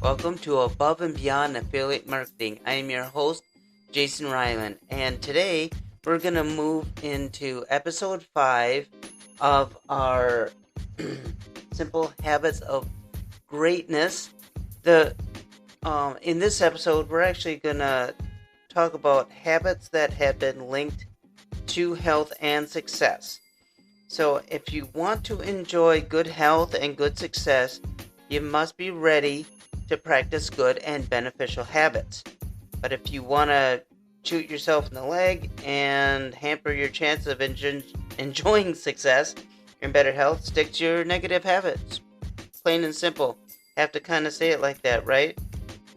Welcome to Above and Beyond Affiliate Marketing. I am your host, Jason Ryland, and today we're going to move into episode 5 of our Simple Habits of Greatness. In this episode, we're actually going to talk about habits that have been linked to health and success. So if you want to enjoy good health and good success, you must be ready to practice good and beneficial habits. But if you want to shoot yourself in the leg and hamper your chance of enjoying success and better health, stick to your negative habits. Plain and simple. Have to kind of say it like that, right?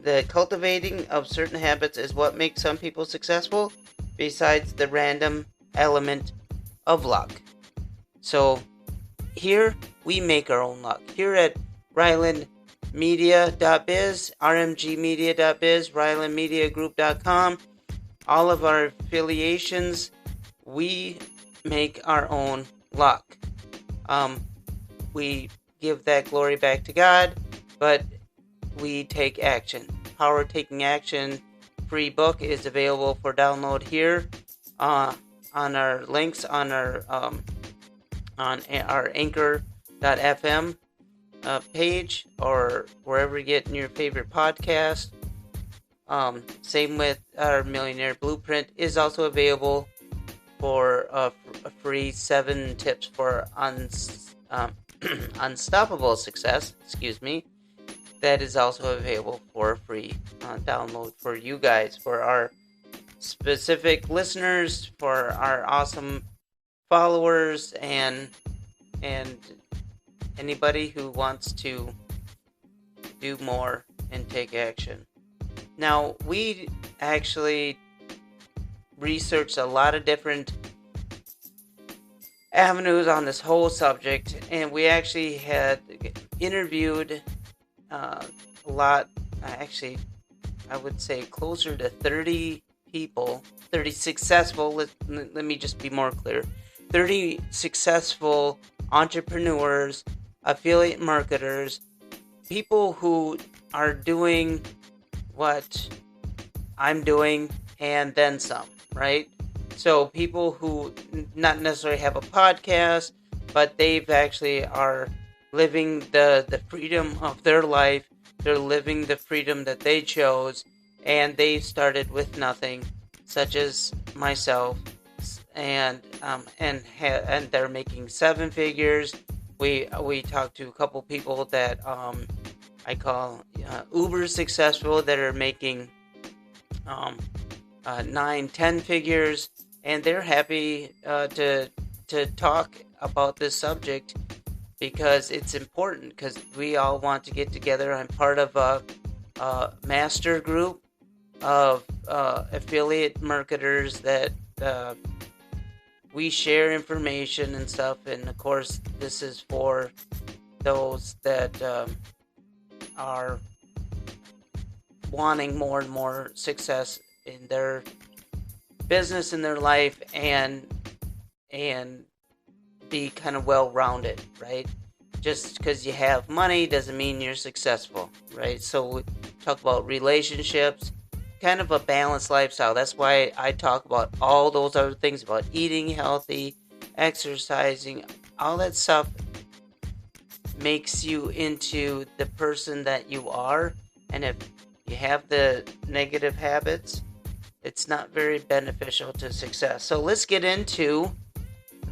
The cultivating of certain habits is what makes some people successful, besides the random element of luck. So here we make our own luck. Here at RylandMedia.biz, RMGmedia.biz, RylandMediaGroup.com, all of our affiliations, we make our own luck. We give that glory back to God, but we take action. Power of Taking Action free book is available for download here on our links on our Anchor.fm page, or wherever you get your favorite podcast. Same with our Millionaire Blueprint is also available for a free 7 tips for unstoppable success. That is also available for a free download for you guys, for our specific listeners, for our awesome followers, and anybody who wants to do more and take action. Now, we actually researched a lot of different avenues on this whole subject, and we actually had interviewed a lot, actually, I would say closer to 30 people, 30 successful, let me just be more clear, 30 successful entrepreneurs, affiliate marketers, people who are doing what I'm doing and then some, right? So people who not necessarily have a podcast, but they've actually are living the freedom of their life. They're living the freedom that they chose, and they started with nothing, such as myself, and they're making 7 figures. We talked to a couple people that I call uber successful, that are making 9-10 figures, and they're happy to talk about this subject because it's important, because we all want to get together. I'm part of a master group of affiliate marketers that we share information and stuff, and of course this is for those that are wanting more and more success in their business, in their life, and be kind of well-rounded, right? Just because you have money doesn't mean you're successful, right? So we talk about relationships, kind of a balanced lifestyle. That's why I talk about all those other things, about eating healthy, exercising, all that stuff makes you into the person that you are. And if you have the negative habits, it's not very beneficial to success. So let's get into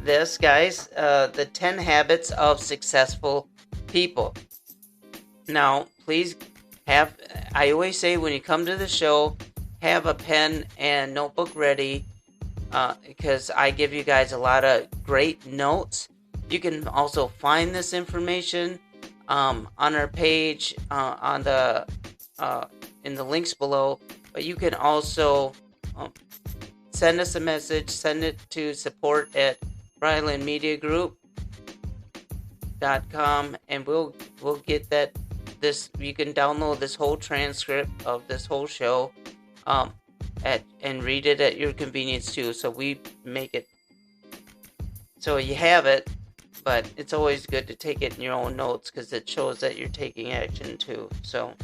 this, guys. The 10 habits of successful people. Now, please I always say, when you come to the show, have a pen and notebook ready, because I give you guys a lot of great notes. You can also find this information on our page, in the links below, but you can also send us a message, send it to support@RylandMediaGroup.com, and we'll get that. You can download this whole transcript of this whole show, and read it at your convenience too. So we make it so you have it, but it's always good to take it in your own notes, because it shows that you're taking action too. So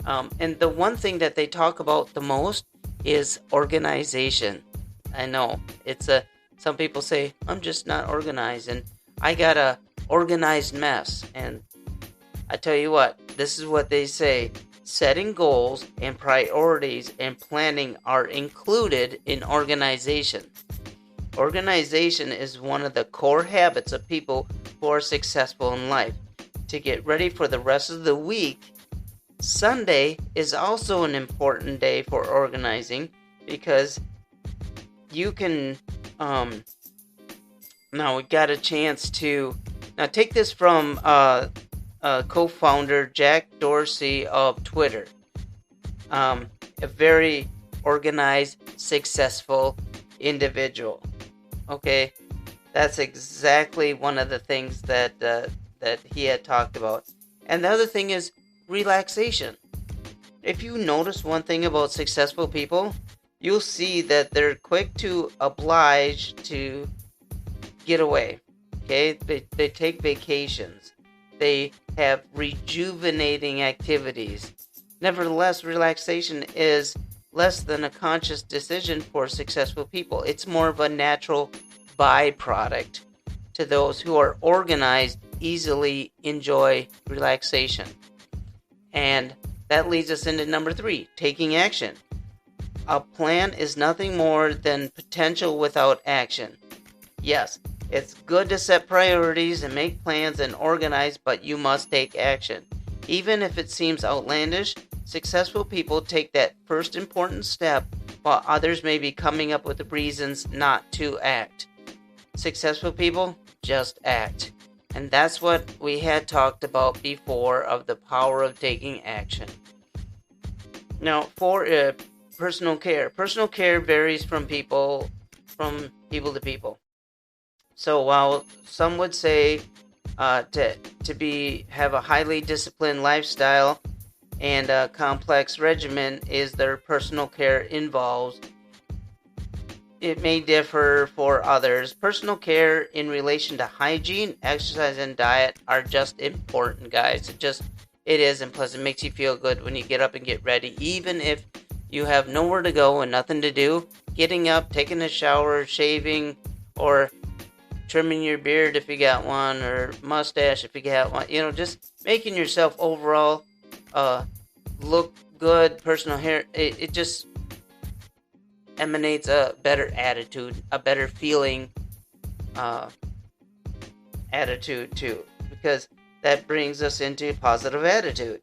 And the one thing that they talk about the most is organization. I know some people say, I'm just not organized and I got a organized mess. And I tell you what, this is what they say. Setting goals and priorities and planning are included in organization. Organization is one of the core habits of people who are successful in life. To get ready for the rest of the week, Sunday is also an important day for organizing because you can, now we got a chance to, now take this from co-founder Jack Dorsey of Twitter. A very organized, successful individual. Okay, that's exactly one of the things that he had talked about. And the other thing is relaxation. If you notice one thing about successful people, you'll see that they're quick to oblige to get away. Okay, they take vacations. They have rejuvenating activities. Nevertheless, relaxation is less than a conscious decision for successful people. It's more of a natural byproduct. To those who are organized, easily enjoy relaxation. And that leads us into number 3, taking action. A plan is nothing more than potential without action. Yes, it's good to set priorities and make plans and organize, but you must take action. Even if it seems outlandish, successful people take that first important step, while others may be coming up with reasons not to act. Successful people just act. And that's what we had talked about before of the power of taking action. Now, for personal care. Personal care varies from people to people. So while some would say to have a highly disciplined lifestyle and a complex regimen is their personal care involves, it may differ for others. Personal care in relation to hygiene, exercise, and diet are just important, guys. It is, and plus it makes you feel good when you get up and get ready. Even if you have nowhere to go and nothing to do, getting up, taking a shower, shaving, or trimming your beard if you got one, or mustache if you got one, just making yourself overall look good, personal hair, it just emanates a better attitude, a better feeling attitude too, because that brings us into positive attitude.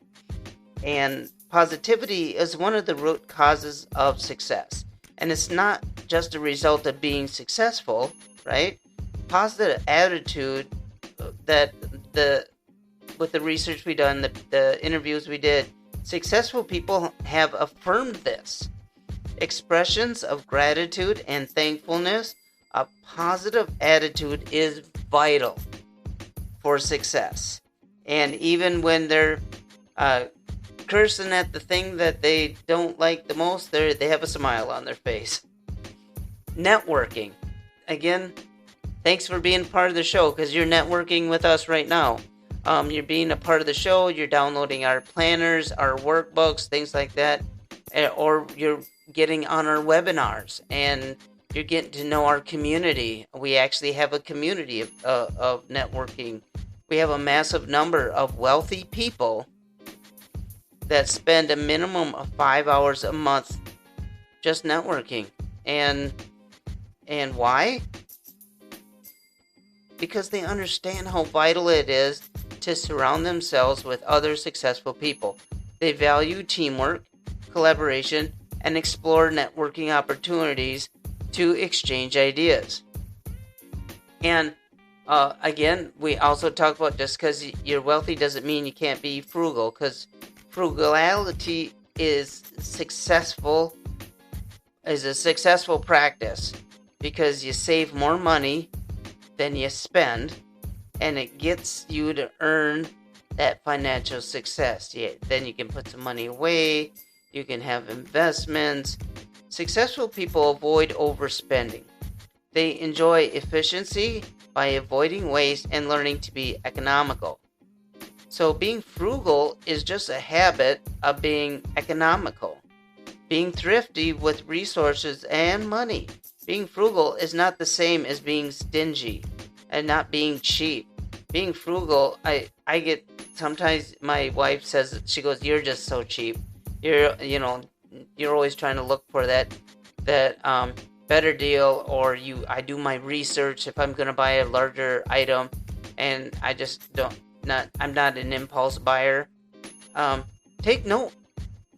And positivity is one of the root causes of success. And it's not just a result of being successful, right? Positive attitude, that with the research we done, the interviews we did, successful people have affirmed this. Expressions of gratitude and thankfulness, a positive attitude is vital for success. And even when they're cursing at the thing that they don't like the most, they have a smile on their face. Networking. Again, thanks for being part of the show, because you're networking with us right now. You're being a part of the show. You're downloading our planners, our workbooks, things like that. Or you're getting on our webinars, and you're getting to know our community. We actually have a community of networking. We have a massive number of wealthy people that spend a minimum of 5 hours a month just networking. And why? Because they understand how vital it is to surround themselves with other successful people. They value teamwork, collaboration, and explore networking opportunities to exchange ideas. And again, we also talk about, just because you're wealthy doesn't mean you can't be frugal, because frugality is a successful practice, because you save more money than you spend, and it gets you to earn that financial success. Then you can put some money away, you can have investments. Successful people avoid overspending. They enjoy efficiency by avoiding waste and learning to be economical. So being frugal is just a habit of being economical, being thrifty with resources and money. Being frugal is not the same as being stingy and not being cheap. Being frugal, I get sometimes my wife says, she goes, "You're just so cheap. You're always trying to look for that better deal, or I do my research if I'm gonna buy a larger item, and I just I'm not an impulse buyer." Take note,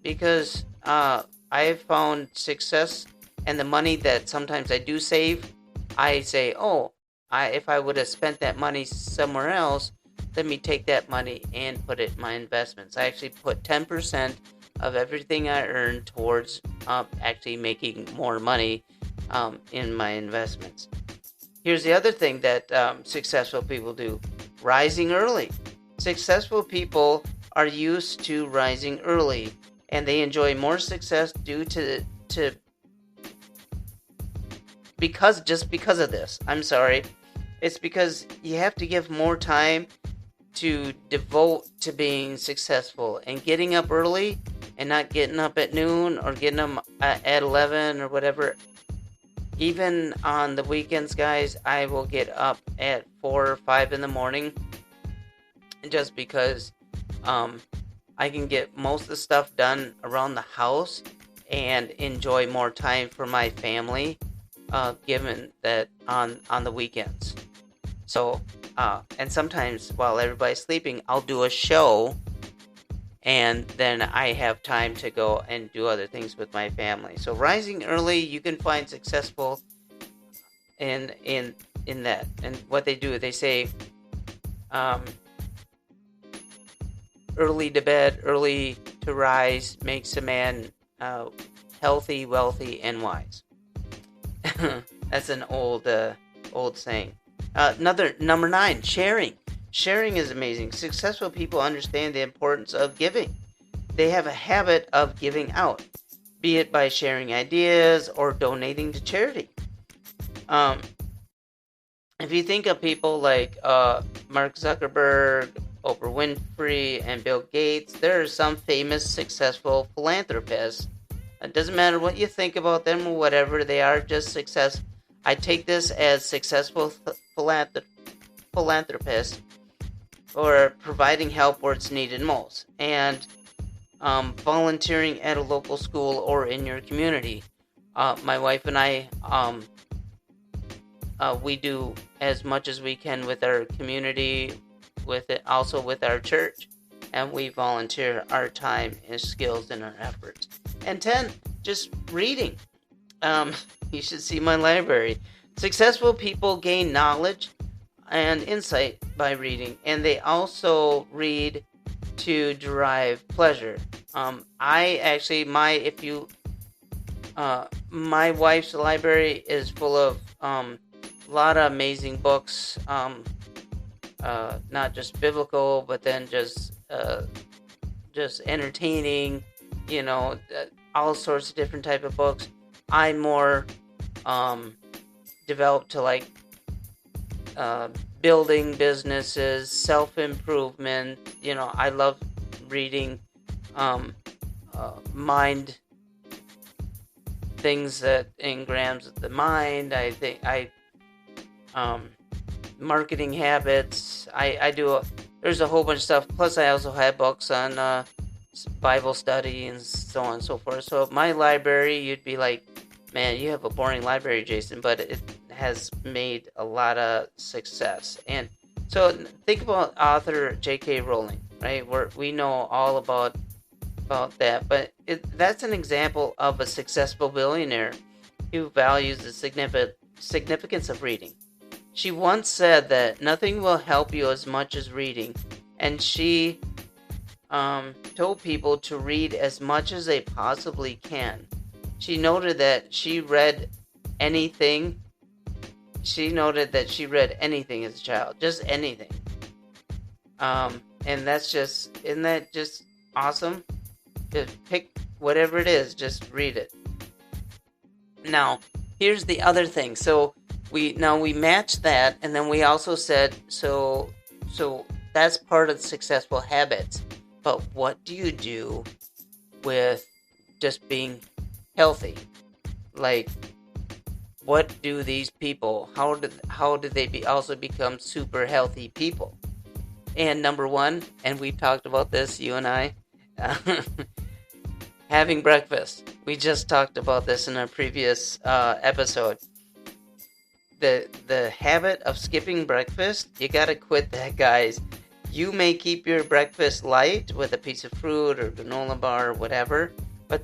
because I have found success, and the money that sometimes I do save, I say, "Oh, if I would have spent that money somewhere else, let me take that money and put it in my investments." I actually put 10% of everything I earn towards actually making more money in my investments. Here's the other thing that successful people do: rising early. Successful people are used to rising early, and they enjoy more success due to because of this. I'm sorry. It's because you have to give more time to devote to being successful, and getting up early and not getting up at noon or getting up at 11 or whatever. Even on the weekends, guys, I will get up at 4 or 5 in the morning, just because I can get most of the stuff done around the house and enjoy more time for my family, given that on the weekends. So, and sometimes while everybody's sleeping, I'll do a show, and then I have time to go and do other things with my family. So rising early, you can find successful in that. And what they do, they say, early to bed, early to rise makes a man healthy, wealthy, and wise. That's an old saying. Number 9, sharing. Sharing is amazing. Successful people understand the importance of giving. They have a habit of giving out, be it by sharing ideas or donating to charity. If you think of people like Mark Zuckerberg, Oprah Winfrey, and Bill Gates, there are some famous, successful philanthropists. It doesn't matter what you think about them or whatever, they are just success. I take this as successful philanthropists, or providing help where it's needed most, and volunteering at a local school or in your community. My wife and I, we do as much as we can with our community, with it also with our church, and we volunteer our time and skills and our efforts. And 10, just reading. You should see my library. Successful people gain knowledge and insight by reading, and they also read to derive pleasure. My wife's library is full of a lot of amazing books, not just biblical, but then just entertaining, all sorts of different type of books. I'm more developed to like building businesses, self-improvement. I love reading mind things that engrams the mind. I think marketing habits. I do there's a whole bunch of stuff. Plus, I also have books on Bible study and so on and so forth. So my library, you'd be like, man, you have a boring library, Jason, but it has made a lot of success. And so think about author J.K. Rowling, right? We know all about that, but that's an example of a successful billionaire who values the significance of reading. She once said that nothing will help you as much as reading, and she told people to read as much as they possibly can. She noted that she read anything. She noted that she read anything as a child, just anything. And isn't that just awesome? Just pick whatever it is, just read it. Now, here's the other thing. So we matched that, and then we also said, so that's part of the successful habits. But what do you do with just being healthy? Like, what do these people? How do they also become super healthy people? And number one, and we've talked about this, you and I, having breakfast. We just talked about this in a previous episode. The habit of skipping breakfast, you gotta quit that, guys. You may keep your breakfast light with a piece of fruit or granola bar or whatever, but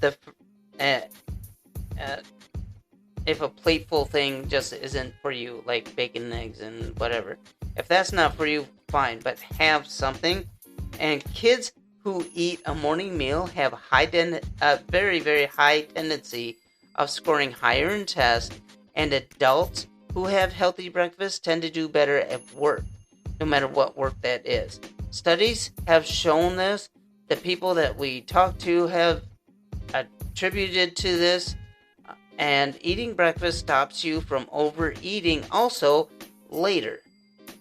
if a plateful thing just isn't for you, like bacon and eggs and whatever, if that's not for you, fine, but have something. And kids who eat a morning meal have very, very high tendency of scoring higher in tests, and adults who have healthy breakfasts tend to do better at work, no matter what work that is. Studies have shown this. The people that we talk to have attributed to this, and eating breakfast stops you from overeating also later,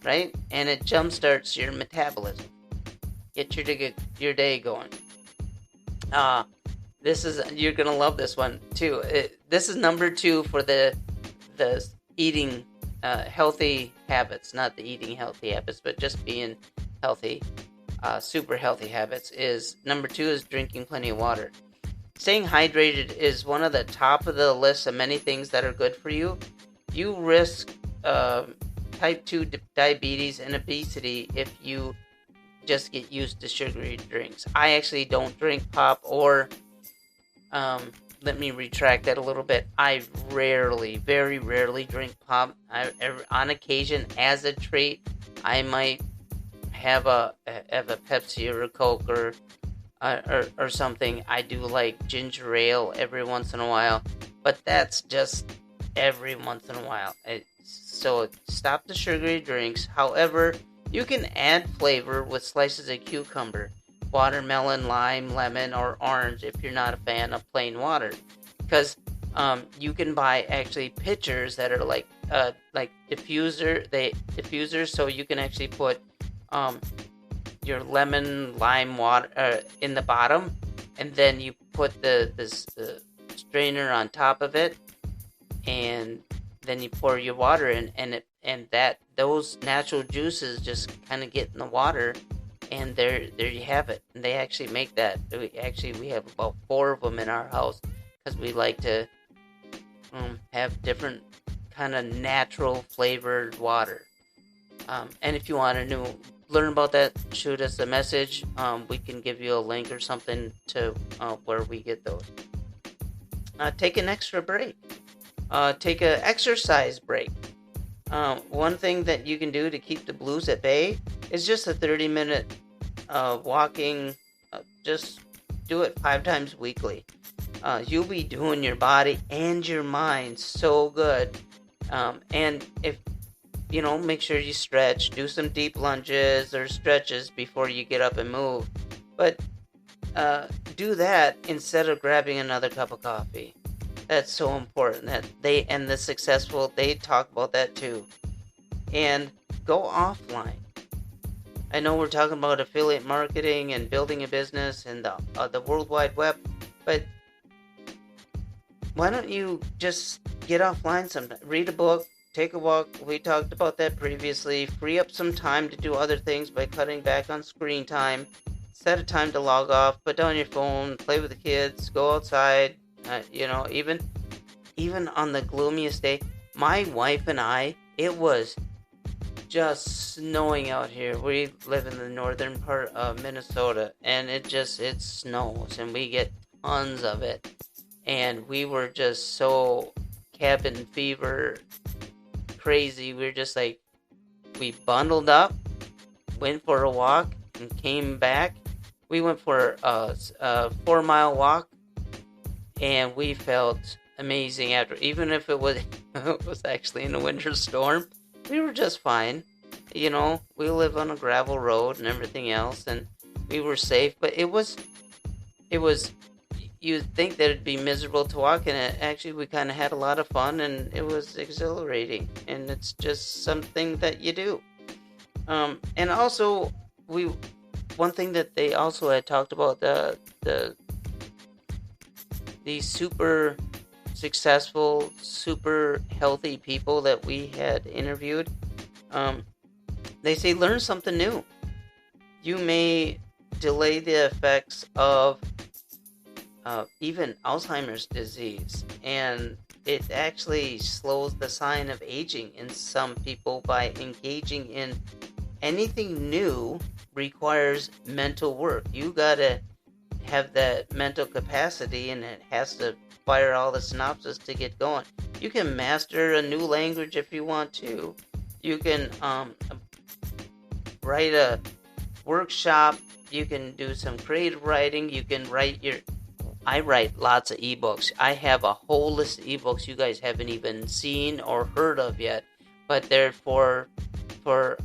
right? And it jumpstarts your metabolism. Get your day going. You're gonna love this one too. This is number 2 for the eating healthy habits, not the eating healthy habits, but just being healthy, super healthy habits. Is number 2 is drinking plenty of water. Staying hydrated is one of the top of the list of many things that are good for you. You risk type 2 diabetes and obesity if you just get used to sugary drinks. I actually don't drink pop, or let me retract that a little bit. I very rarely drink pop. On occasion, as a treat, I might have a Pepsi or a Coke or something. I do like ginger ale every once in a while, but that's just every once in a while. So stop the sugary drinks. However, you can add flavor with slices of cucumber, watermelon, lime, lemon, or orange if you're not a fan of plain water. Because you can buy actually pitchers that are like diffusers, so you can actually put your lemon lime water in the bottom, and then you put the strainer on top of it, and then you pour your water in, and those natural juices just kind of get in the water, and there you have it. And they actually make that. We have about 4 of them in our house, because we like to have different kind of natural flavored water. And if you want to learn about that, shoot us a message. We can give you a link or something to where we get those. Take an extra break. Take an exercise break. One thing that you can do to keep the blues at bay is just a 30-minute walking. Just do it 5 times weekly. You'll be doing your body and your mind so good. And if make sure you stretch, do some deep lunges or stretches before you get up and move. But do that instead of grabbing another cup of coffee. That's so important. That the successful, they talk about that too. And go offline. I know we're talking about affiliate marketing and building a business and the World Wide Web, but why don't you just get offline sometime? Read a book, take a walk. We talked about that previously. Free up some time to do other things by cutting back on screen time. Set a time to log off, put down your phone, play with the kids, go outside. Even on the gloomiest day, my wife and I, it was just snowing out here. We live in the northern part of Minnesota, and it snows, and we get tons of it. And we were just so cabin fever crazy. We were just like, we bundled up, went for a walk, and came back. We went for a 4-mile walk, and we felt amazing after. Even if it was actually in a winter storm, we were just fine. We live on a gravel road and everything else, and we were safe. But it was. You'd think that it'd be miserable to walk, and actually we kind of had a lot of fun, and it was exhilarating. And it's just something that you do. And also, we one thing that they also had talked about, the super successful, super healthy people that we had interviewed. They say learn something new. You may delay the effects of even Alzheimer's disease, and it actually slows the sign of aging in some people by engaging in anything new requires mental work. You gotta have that mental capacity, and it has to fire all the synapses to get going. You can master a new language if you want to. You can write a workshop. You can do some creative writing. You can I write lots of ebooks. I have a whole list of ebooks you guys haven't even seen or heard of yet, but they're for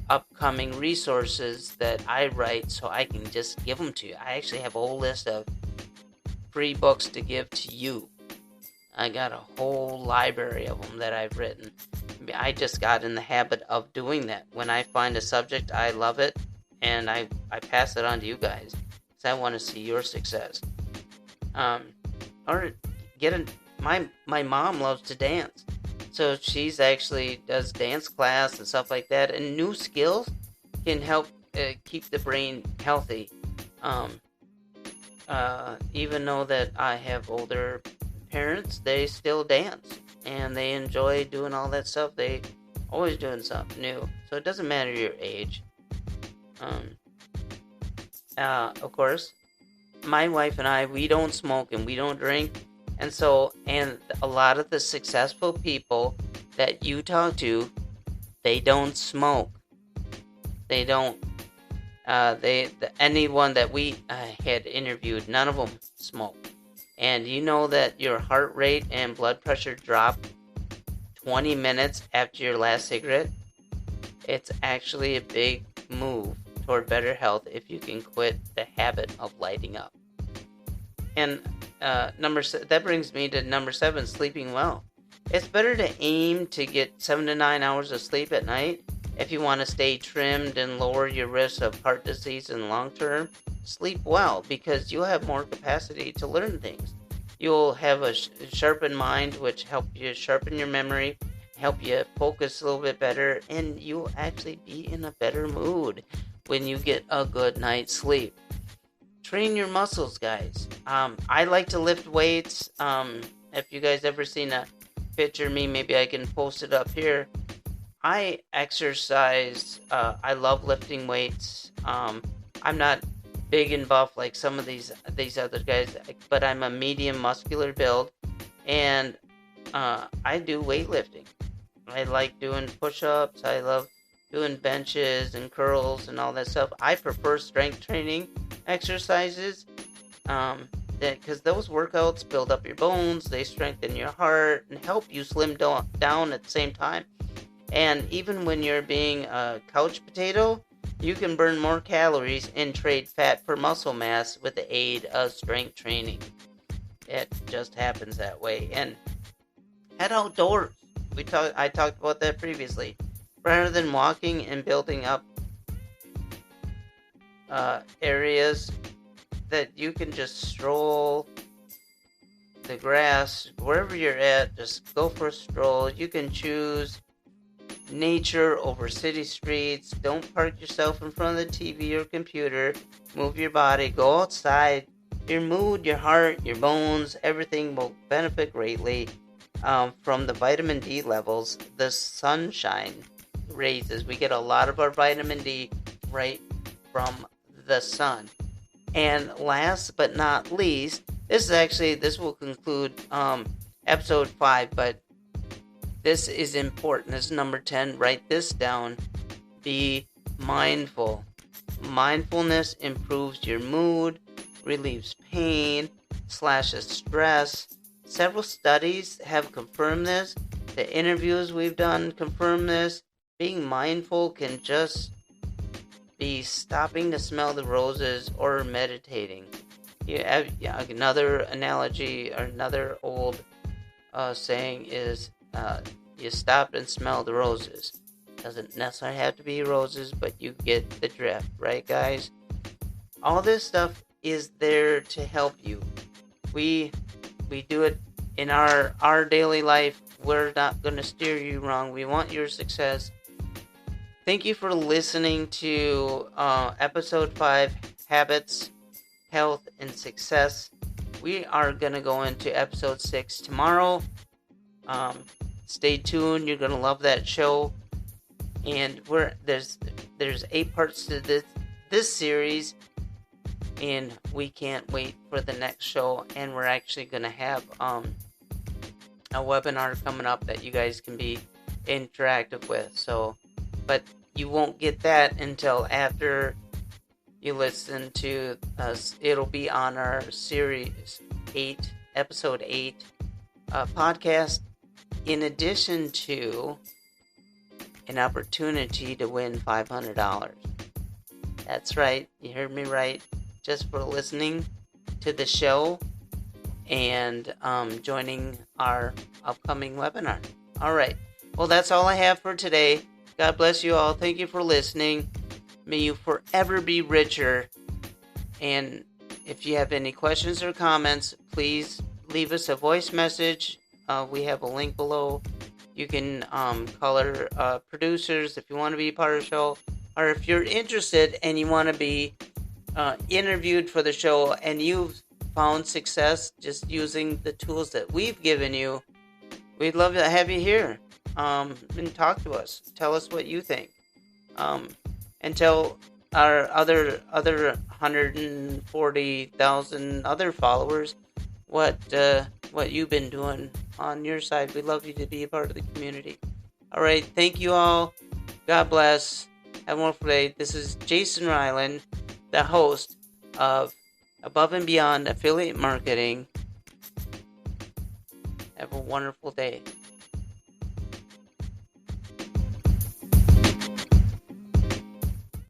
upcoming resources that I write, so I can just give them to you. I actually have a whole list of free books to give to you. I got a whole library of them that I've written. I just got in the habit of doing that. When I find a subject, I love it, and I pass it on to you guys, because I want to see your success. Or my mom loves to dance, so she's actually does dance class and stuff like that, and new skills can help keep the brain healthy. Even though that I have older parents, they still dance and they enjoy doing all that stuff. They always doing something new, so it doesn't matter your age. Of course, my wife and I, we don't smoke and we don't drink, and a lot of the successful people that you talk to, they don't smoke. They don't. Anyone that we had interviewed, none of them smoke. And you know that your heart rate and blood pressure drop 20 minutes after your last cigarette? It's actually a big move toward better health if you can quit the habit of lighting up. And that brings me to number 7, sleeping well. It's better to aim to get 7 to 9 hours of sleep at night if you want to stay trimmed and lower your risk of heart disease in the long term. Sleep well, because you'll have more capacity to learn things. You'll have a sharpened mind, which help you sharpen your memory, help you focus a little bit better, and you'll actually be in a better mood when you get a good night's sleep. Train your muscles, guys. I like to lift weights. If you guys ever seen a picture of me, maybe I can post it up here. I exercise. I love lifting weights. I'm not big and buff like some of these other guys, but I'm a medium muscular build, and I do weightlifting. I like doing push-ups. I love doing benches and curls and all that stuff. I prefer strength training exercises, because those workouts build up your bones, they strengthen your heart, and help you slim down at the same time. And even when you're being a couch potato, you can burn more calories and trade fat for muscle mass with the aid of strength training. It just happens that way. And head outdoors. I talked about that previously. Rather than walking and building up areas that you can just stroll the grass, wherever you're at, just go for a stroll. You can choose nature over city streets. Don't park yourself in front of the TV or computer. Move your body, go outside. Your mood, your heart, your bones, everything will benefit greatly from the vitamin D levels the sunshine raises. We get a lot of our vitamin D right from the sun. And last but not least, this will conclude episode 5, but this is important. This is number 10. Write this down. Be mindful. Mindfulness improves your mood, relieves pain, slashes stress. Several studies have confirmed this. The interviews we've done confirm this. Being mindful can just be stopping to smell the roses or meditating. Another analogy or another old saying is, you stop and smell the roses. Doesn't necessarily have to be roses, but you get the drift, right, guys? All this stuff is there to help you. We do it in our daily life. We're not going to steer you wrong. We want your success. Thank you for listening to episode 5, Habits, Health, and Success. We are going to go into episode 6 tomorrow. Stay tuned. You're going to love that show. And there's 8 parts to this series, and we can't wait for the next show. And we're actually going to have a webinar coming up that you guys can be interactive with. So, but you won't get that until after you listen to us. It'll be on our series 8, episode 8 podcast, in addition to an opportunity to win $500. That's right, you heard me right. Just for listening to the show and joining our upcoming webinar. All right, well, that's all I have for today. God bless you all. Thank you for listening. May you forever be richer. And if you have any questions or comments, please leave us a voice message. We have a link below. You can call our producers if you want to be part of the show, or if you're interested and you want to be interviewed for the show and you've found success just using the tools that we've given you. We'd love to have you here and talk to us. Tell us what you think. And tell our other 140,000 other followers what you've been doing on your side. We'd love you to be a part of the community. All right, thank you all. God bless. Have a wonderful day. This is Jason Ryland, the host of Above and Beyond Affiliate Marketing. Have a wonderful day.